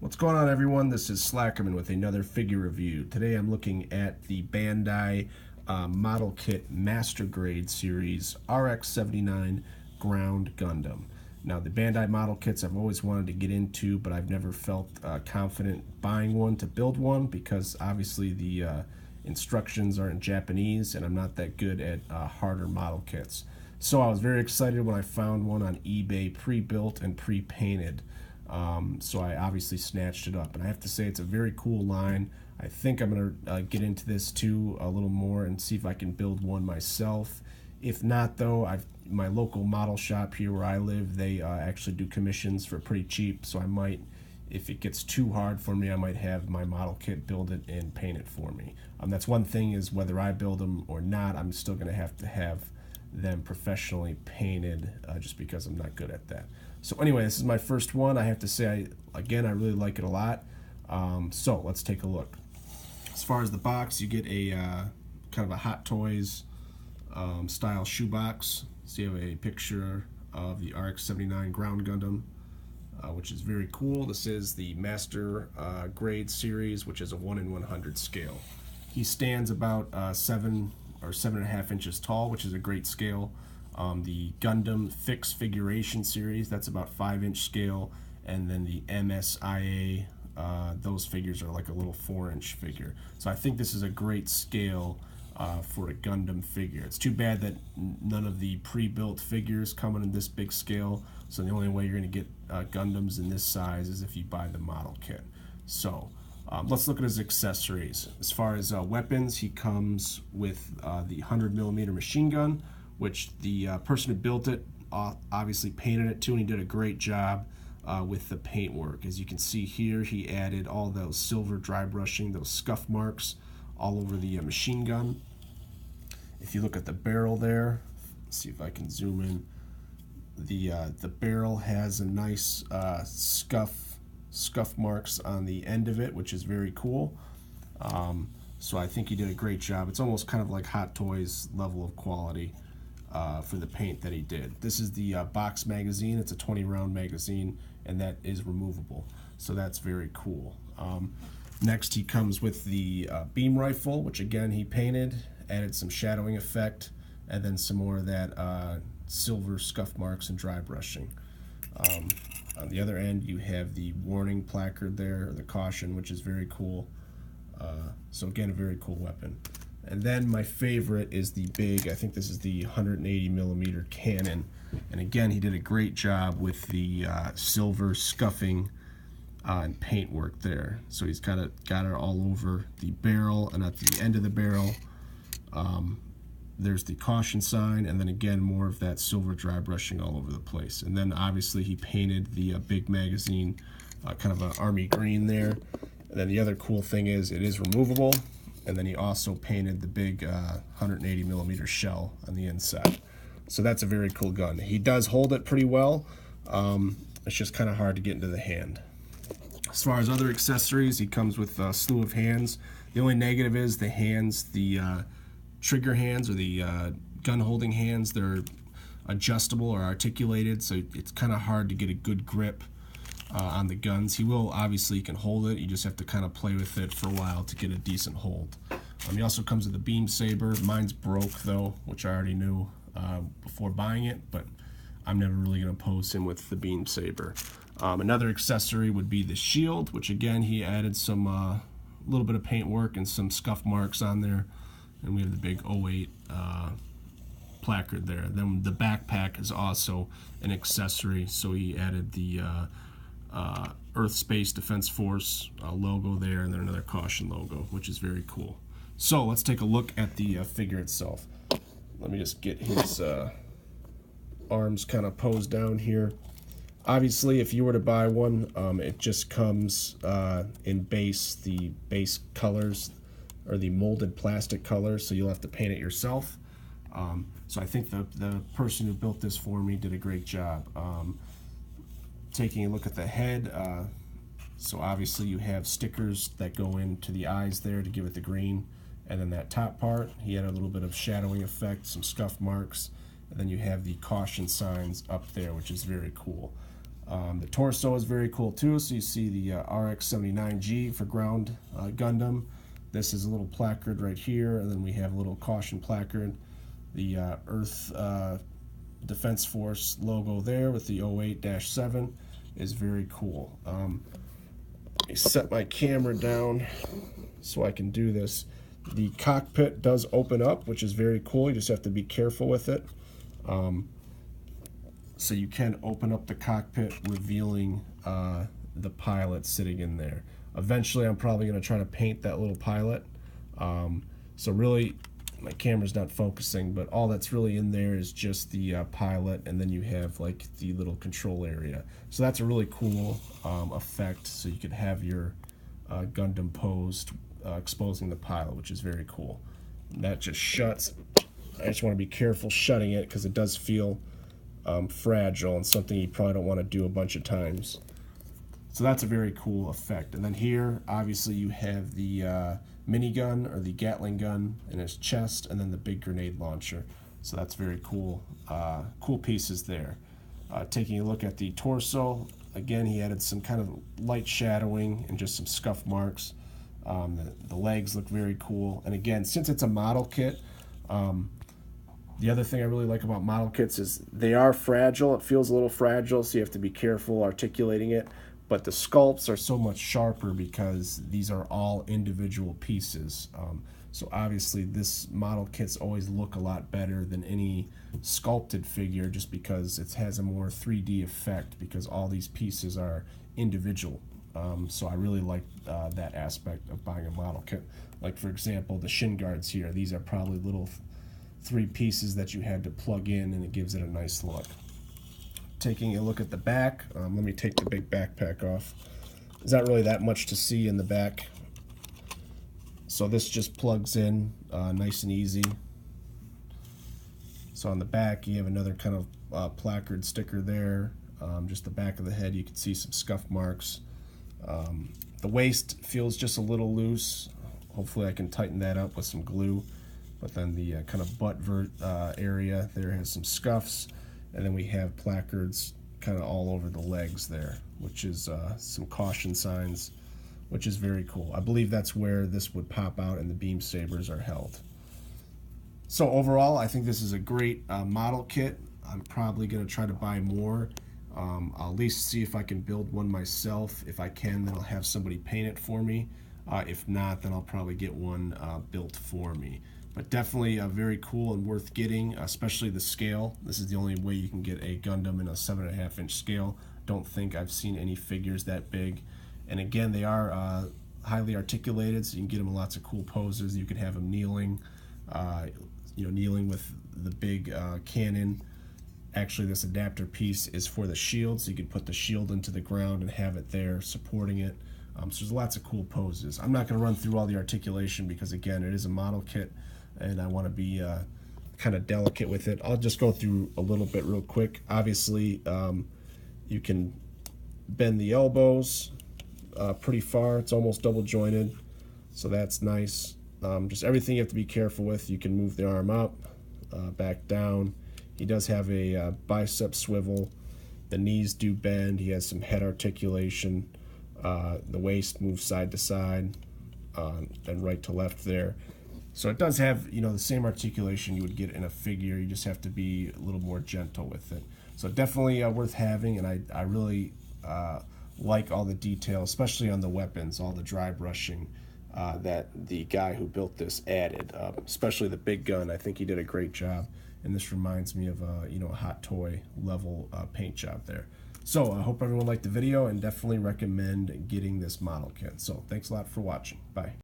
What's going on, everyone? This is Slackerman with another figure review. Today I'm looking at the Bandai Model Kit Master Grade Series RX-79 Ground Gundam. Now, the Bandai model kits I've always wanted to get into, but I've never felt confident buying one to build one because obviously the instructions are in Japanese and I'm not that good at harder model kits. So I was very excited when I found one on eBay pre-built and pre-painted. So I obviously snatched it up, and I have to say it's a very cool line. I think I'm going to get into this too a little more and see if I can build one myself. If not, though, my local model shop here where I live, they actually do commissions for pretty cheap, so I might, if it gets too hard for me, I might have my model kit build it and paint it for me. That's one thing, is whether I build them or not, I'm still going to have them professionally painted just because I'm not good at that. So anyway, this is my first one. I have to say, I really like it a lot. So let's take a look. As far as the box, you get a kind of a Hot Toys style shoebox. So you have a picture of the RX-79 Ground Gundam, which is very cool. This is the Master Grade Series, which is a 1 in 100 scale. He stands about 7 or 7.5 inches tall, which is a great scale. The Gundam Fixed Figuration Series, that's about 5-inch scale, and then the MSIA, those figures are like a little 4-inch figure. So I think this is a great scale for a Gundam figure. It's too bad that none of the pre-built figures come in this big scale, so the only way you're going to get Gundams in this size is if you buy the model kit. So let's look at his accessories. As far as weapons, he comes with the 100mm machine gun, which the person who built it obviously painted it too, and he did a great job with the paint work. As you can see here, he added all those silver dry brushing, those scuff marks all over the machine gun. If you look at the barrel there, let's see if I can zoom in. The barrel has a nice scuff marks on the end of it, which is very cool. So I think he did a great job. It's almost kind of like Hot Toys level of quality for the paint that he did. This is the box magazine. It's a 20-round magazine, and that is removable. So that's very cool. Next, he comes with the beam rifle, which again he painted, added some shadowing effect, and then some more of that silver scuff marks and dry brushing. On the other end, you have the warning placard there, or the caution, which is very cool. So again, a very cool weapon. And then my favorite is the big, I think this is the 180mm cannon. And again, he did a great job with the silver scuffing and paint work there. So he's kind of got it all over the barrel, and at the end of the barrel, there's the caution sign, and then again, more of that silver dry brushing all over the place. And then obviously he painted the big magazine kind of an army green there. And then the other cool thing is it is removable. And then he also painted the big 180mm shell on the inside. So that's a very cool gun. He does hold it pretty well. It's just kind of hard to get into the hand. As far as other accessories, he comes with a slew of hands. The only negative is the hands, the trigger hands, or the gun holding hands, they're adjustable or articulated, so it's kind of hard to get a good grip on the guns. Obviously you can hold it, you just have to kind of play with it for a while to get a decent hold. He also comes with a beam saber. Mine's broke though, which I already knew before buying it, but I'm never really going to pose him with the beam saber. Another accessory would be the shield, which again he added some little bit of paint work and some scuff marks on there, and we have the big 08 placard there. Then the backpack is also an accessory, so he added the Earth Space Defense Force logo there, and then another caution logo, which is very cool. So let's take a look at the figure itself. Let me just get his arms kind of posed down here. Obviously, if you were to buy one, it just comes in the base colors, or the molded plastic colors, so you'll have to paint it yourself. So I think the person who built this for me did a great job. Taking a look at the head, so obviously you have stickers that go into the eyes there to give it the green, and then that top part, he had a little bit of shadowing effect, some scuff marks, and then you have the caution signs up there, which is very cool. The torso is very cool too, so you see the RX-79G for ground Gundam. This is a little placard right here, and then we have a little caution placard. The Earth Defense Force logo there with the 08-7 is very cool. Let me set my camera down so I can do this. The cockpit does open up, which is very cool. You just have to be careful with it. So you can open up the cockpit, revealing the pilot sitting in there. Eventually, I'm probably going to try to paint that little pilot. So really, my camera's not focusing, but all that's really in there is just the pilot, and then you have like the little control area. So that's a really cool effect. So you could have your Gundam posed, exposing the pilot, which is very cool. And that just shuts. I just want to be careful shutting it because it does feel fragile and something you probably don't want to do a bunch of times. So that's a very cool effect. And then here, obviously, you have the minigun or the Gatling gun in his chest, and then the big grenade launcher. So that's very cool. Cool pieces there. Taking a look at the torso, again, he added some kind of light shadowing and just some scuff marks. The legs look very cool. And again, since it's a model kit, the other thing I really like about model kits is they are fragile. It feels a little fragile, so you have to be careful articulating it. But the sculpts are so much sharper because these are all individual pieces. So obviously this model kits always look a lot better than any sculpted figure, just because it has a more 3D effect because all these pieces are individual. So I really like that aspect of buying a model kit. Like for example, the shin guards here, these are probably little 3 pieces that you had to plug in, and it gives it a nice look. Taking a look at the back, let me take the big backpack off. There's not really that much to see in the back. So this just plugs in nice and easy. So on the back you have another kind of placard sticker there. Just the back of the head, you can see some scuff marks. The waist feels just a little loose. Hopefully I can tighten that up with some glue. But then the kind of butt area there has some scuffs. And then we have placards kind of all over the legs there, which is some caution signs, which is very cool. I believe that's where this would pop out and the beam sabers are held. So overall, I think this is a great model kit. I'm probably going to try to buy more. I'll at least see if I can build one myself. If I can, then I'll have somebody paint it for me. If not, then I'll probably get one built for me. But definitely very cool and worth getting, especially the scale. This is the only way you can get a Gundam in a 7.5-inch scale. Don't think I've seen any figures that big. And again, they are highly articulated, so you can get them in lots of cool poses. You can have them kneeling, kneeling with the big cannon. Actually, this adapter piece is for the shield, so you can put the shield into the ground and have it there supporting it. So there's lots of cool poses. I'm not going to run through all the articulation because, again, it is a model kit, and I want to be kind of delicate with it. I'll just go through a little bit real quick. Obviously, you can bend the elbows pretty far. It's almost double jointed, so that's nice. Just everything you have to be careful with. You can move the arm up, back down. He does have a bicep swivel. The knees do bend. He has some head articulation. The waist moves side to side and right to left there. So it does have, the same articulation you would get in a figure. You just have to be a little more gentle with it. So definitely worth having, and I really like all the detail, especially on the weapons, all the dry brushing that the guy who built this added, especially the big gun. I think he did a great job, and this reminds me of a Hot Toy level paint job there. So I hope everyone liked the video, and definitely recommend getting this model kit. So thanks a lot for watching. Bye.